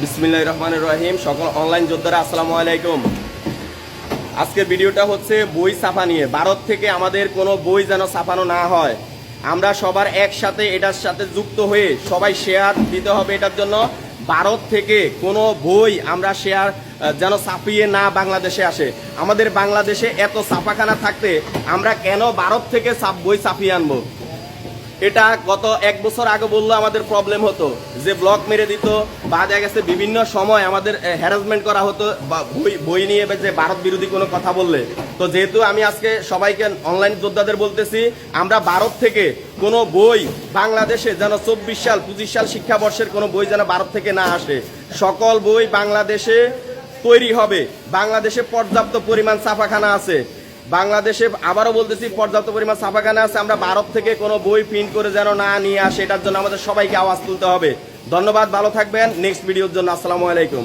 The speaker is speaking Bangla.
বিসমিল্লাহির রহমানির রহিম। সকল অনলাইন যোদ্ধারা আসসালামু আলাইকুম। আজকের ভিডিওটা হচ্ছে বই ছাপা নিয়ে। ভারত থেকে আমাদের কোনো বই যেন ছাপানো না হয়, আমরা সবার একসাথে এটার সাথে যুক্ত হয়ে সবাই শেয়ার দিতে হবে। এটার জন্য ভারত থেকে কোনো বই আমরা শেয়ার যেন ছাপিয়ে না বাংলাদেশে আসে। আমাদের বাংলাদেশে এত ছাপাখানা থাকতে আমরা কেন ভারত থেকে বই ছাপিয়ে আনবো? এটা গত এক বছর আগে বললো আমাদের প্রবলেম হতো, যে ব্লক মেরে দিত বা দেখা গেছে বিভিন্ন সময় আমাদের হ্যারাসমেন্ট করা হতো বই নিয়ে, যে ভারত বিরোধী কোনো কথা বললে। তো যেহেতু আমি আজকে সবাইকে অনলাইন যোদ্ধাদের বলতেছি, আমরা ভারত থেকে কোনো বই বাংলাদেশে যেন 24 সাল 25 সাল শিক্ষাবর্ষের কোনো বই যেন ভারত থেকে না আসে। সকল বই বাংলাদেশে তৈরি হবে। বাংলাদেশে পর্যাপ্ত পরিমাণ ছাপাখানা আছে। বাংলাদেশে আবারও বলতেছি, পর্যাপ্ত পরিমাণ ছাপাখানা আছে। আমরা ভারত থেকে কোনো বই প্রিন্ট করে যেন না নিয়ে আসে, এটার জন্য আমাদের সবাইকে আওয়াজ তুলতে হবে। ধন্যবাদ, ভালো থাকবেন। নেক্সট ভিডিওর জন্য আসসালামু আলাইকুম।